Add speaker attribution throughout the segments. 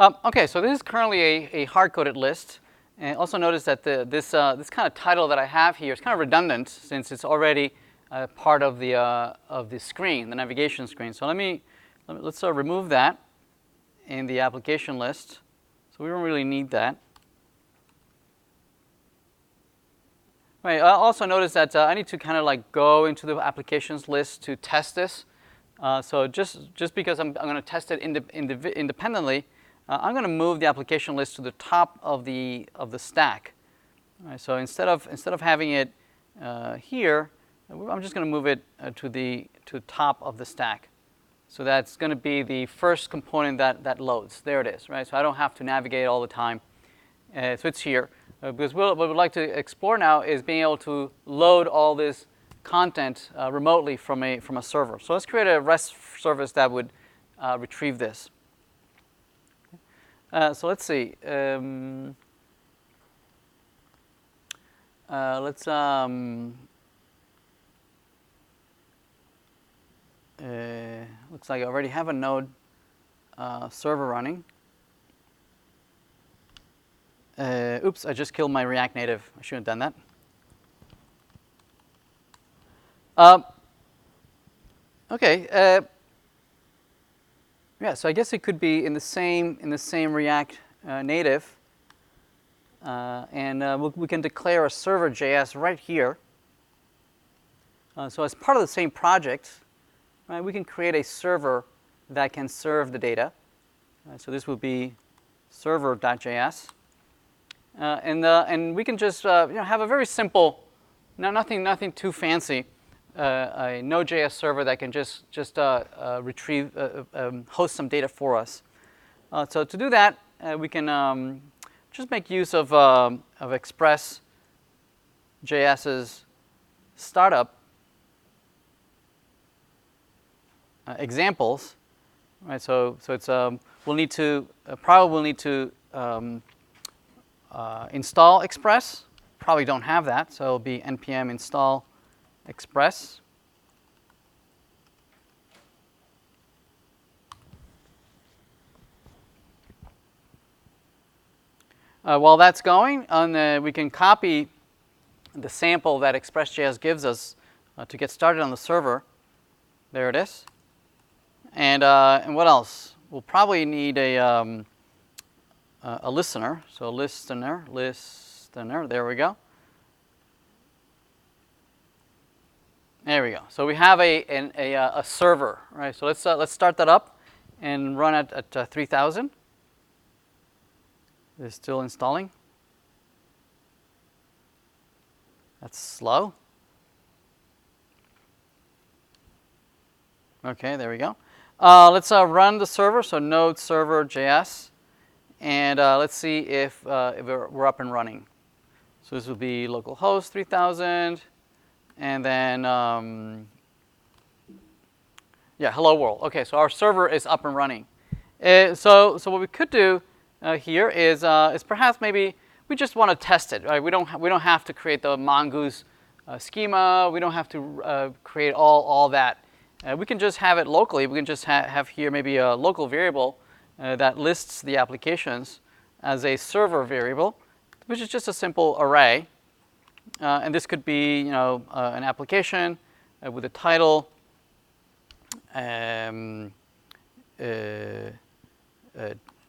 Speaker 1: Okay, so this is currently a hard-coded list. And also notice that this kind of title that I have here is kind of redundant since it's already part of the screen, the navigation screen. So let's remove that in the application list. So we don't really need that. Right. Also notice that I need to kind of like go into the applications list to test this. So just because I'm going to test it independently, I'm going to move the application list to the top of the stack. All right, so instead of having it here, I'm just going to move it to the top of the stack. So that's going to be the first component that loads. There it is, right? So I don't have to navigate all the time. So it's here. Because what we'd like to explore now is being able to load all this content remotely from a server. So let's create a REST service that would retrieve this. So let's see. Looks like I already have a node server running. Oops, I just killed my React Native. I shouldn't have done that. Okay. Yeah, so I guess it could be in the same React Native, and we can declare a server.js right here. So as part of the same project, right, we can create a server that can serve the data. So this would be server.js, and we can just have a very simple, nothing too fancy. A Node.js server that can just retrieve, host some data for us. So to do that, we can just make use of Express.js's startup examples. Right. So it's we'll need to probably need to install Express. Probably don't have that, so it'll be npm install Express. While that's going, we can copy the sample that Express.js gives us to get started on the server. There it is. And what else? We'll probably need a listener. So listener. There we go. There we go. So we have a server, right? So let's start that up and run it at 3,000. It's still installing. That's slow. Okay, there we go. Let's run the server. So node server.js, and let's see if we're up and running. So this will be localhost 3,000. And then, hello world. Okay, so our server is up and running. So what we could do here is perhaps maybe we just want to test it. Right? We don't have to create the mongoose schema. We don't have to create all that. We can just have it locally. We can just have here maybe a local variable that lists the applications as a server variable, which is just a simple array. And this could be, an application with a title,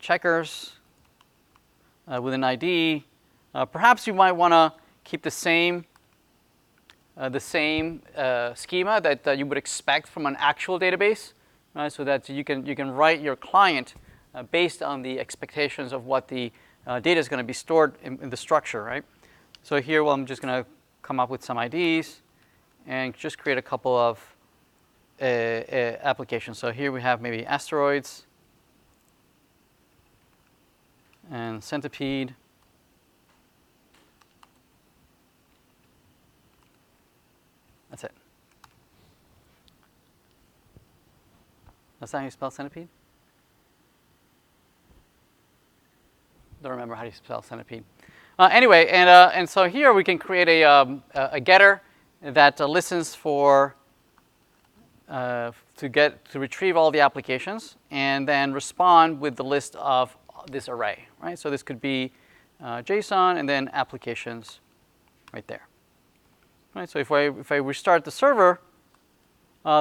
Speaker 1: checkers with an ID. Perhaps you might want to keep the same schema that you would expect from an actual database, right? So that you can write your client based on the expectations of what the data is going to be stored in the structure, right? So here, I'm just going to come up with some IDs and just create a couple of applications. So here we have maybe asteroids and centipede. That's it. That's how you spell centipede? Don't remember how you spell centipede. Anyway, and so here we can create a getter that listens for to retrieve all the applications, and then respond with the list of this array, right? So this could be JSON and then applications right there. Right, so if I restart the server,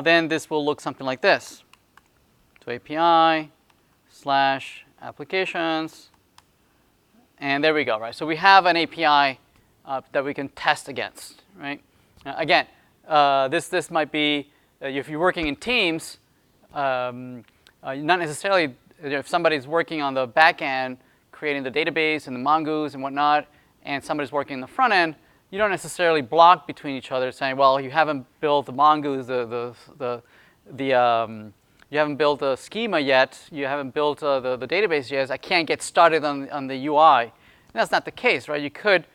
Speaker 1: then this will look something like this. So API/applications, and there we go, right? So we have an API that we can test against, right? Again, this might be, if you're working in teams, not necessarily, if somebody's working on the back end, creating the database and the mongoose and whatnot, and somebody's working in the front end, you don't necessarily block between each other saying, well, you haven't built the mongoose, you haven't built a schema yet, you haven't built the database yet, I can't get started on the UI. And that's not the case, right? You could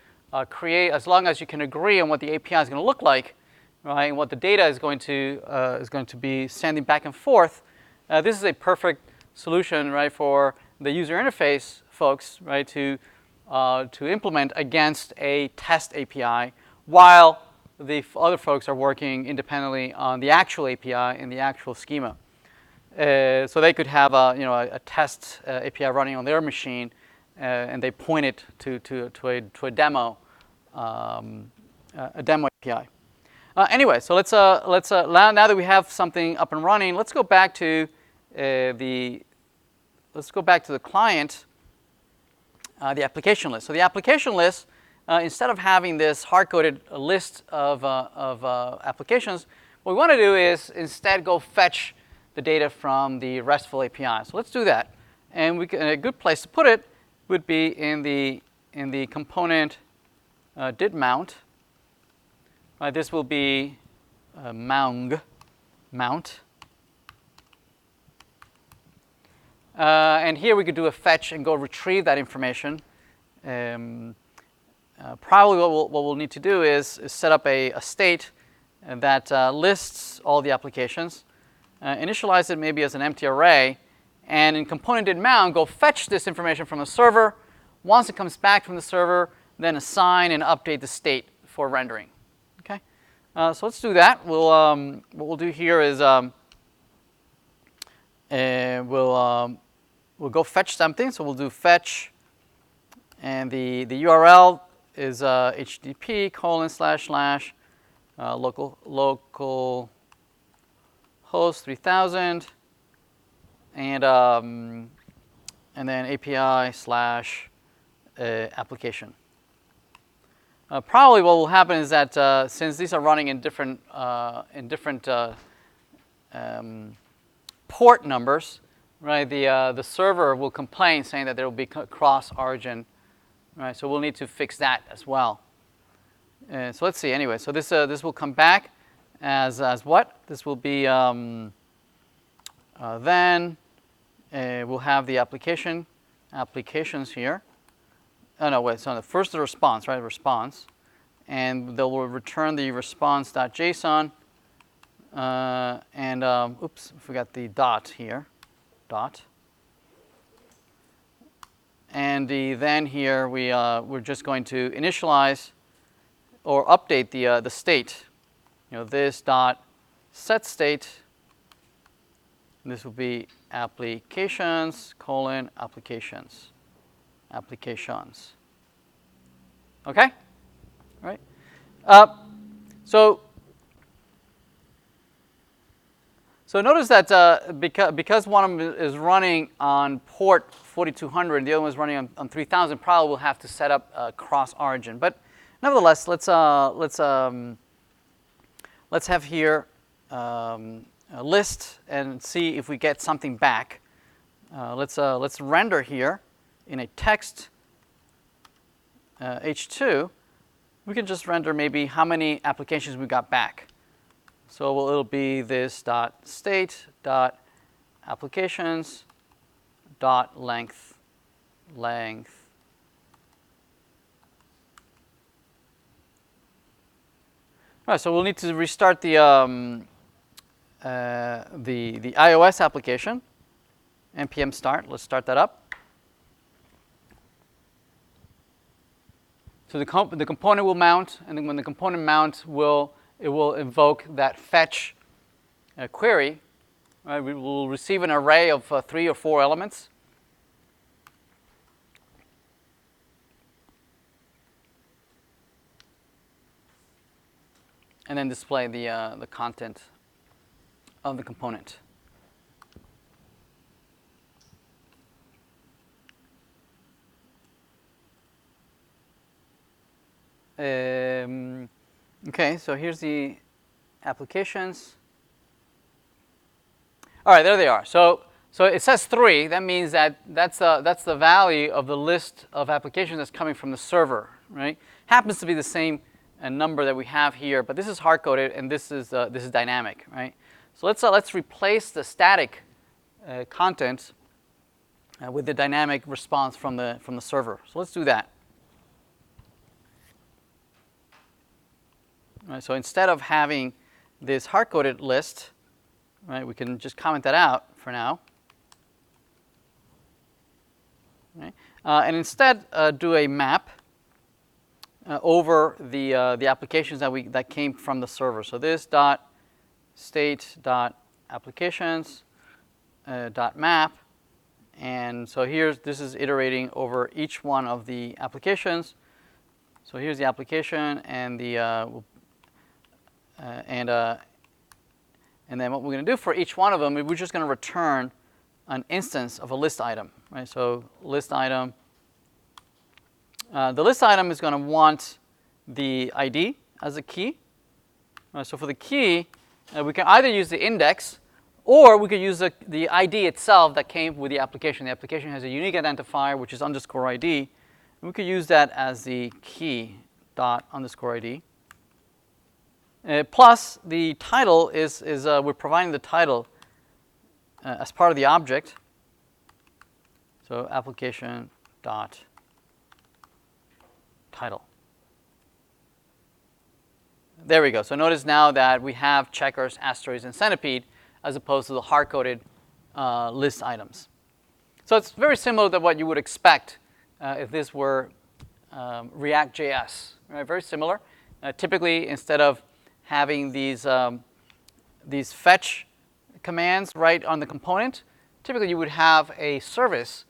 Speaker 1: create, as long as you can agree on what the API is going to look like, right, and what the data is going to be sending back and forth. This is a perfect solution, right, for the user interface folks, right, to implement against a test API, while the other folks are working independently on the actual API and the actual schema. So they could have a test API running on their machine, and they point it to a demo API. Anyway, so let's now that we have something up and running, let's go back to the client, the application list. So the application list, instead of having this hard-coded list of applications, what we want to do is instead go fetch the data from the RESTful API. So let's do that. And a good place to put it would be in the component did mount. This will be mount. And here we could do a fetch and go retrieve that information. Probably what we'll need to do is set up a state that lists all the applications, initialize it maybe as an empty array, and in component did mount, go fetch this information from the server. Once it comes back from the server, then assign and update the state for rendering. Okay, so let's do that. What we'll do here is we'll go fetch something. So we'll do fetch, and the URL is http:// local host 3000, and then API/application. Probably what will happen is that since these are running in different port numbers, right? The server will complain saying that there will be cross origin, right? So we'll need to fix that as well. So let's see. Anyway, so this will come back as what? This will be then we'll have the applications here. Oh no, wait. So first the response, right? Response, and they will return the response.json. Oops, I forgot the dot here. Dot. And then here we're just going to initialize or update the state. This dot set state. This will be applications : applications. Okay, all right. So notice that because one of them is running on port 4200 and the other one is running on 3000, probably we'll have to set up cross origin. But nevertheless, let's have here a list and see if we get something back. Let's render here in a text H2. We can just render maybe how many applications we got back. So it'll be this dot state dot applications dot length. All right, so we'll need to restart the iOS application. npm start. Let's start that up. So the component will mount, and then when the component mounts, it will invoke that fetch query. Right? We will receive an array of 3 or 4 elements. and then display the content of the component. Okay, so here's the applications. All right, there they are. So it says 3. That means that's the value of the list of applications that's coming from the server, right? Happens to be the same number that we have here, but this is hard coded and this is dynamic, right? So let's replace the static content with the dynamic response from the server. So let's do that. All right, so instead of having this hard coded list, right, we can just comment that out for now. Right? And instead do a map over the applications that came from the server. So this dot state dot applications dot map, and so this is iterating over each one of the applications. So here's the application and the and then what we're going to do for each one of them, we're just going to return an instance of a list item, right? So list item. The list item is going to want the ID as a key. So for the key, we can either use the index, or we could use the ID itself that came with the application. The application has a unique identifier, which is _ID. We could use that as the key dot _ID. Plus, the title is we're providing the title as part of the object. So application dot title. There we go. So notice now that we have checkers, asteroids, and centipede as opposed to the hard-coded list items. So it's very similar to what you would expect if this were React.js. Right? Very similar. Typically, instead of having these fetch commands right on the component, typically you would have a service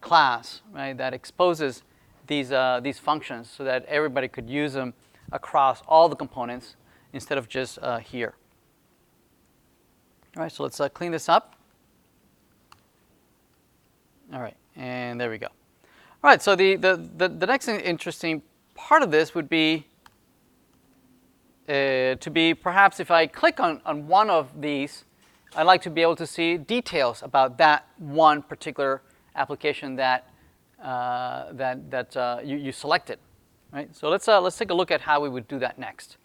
Speaker 1: class, right, that exposes these functions so that everybody could use them across all the components instead of just here. All right, so let's clean this up. All right, and there we go. All right, so the next interesting part of this would be to be perhaps if I click on one of these, I'd like to be able to see details about that one particular application that you selected, right? So let's take a look at how we would do that next.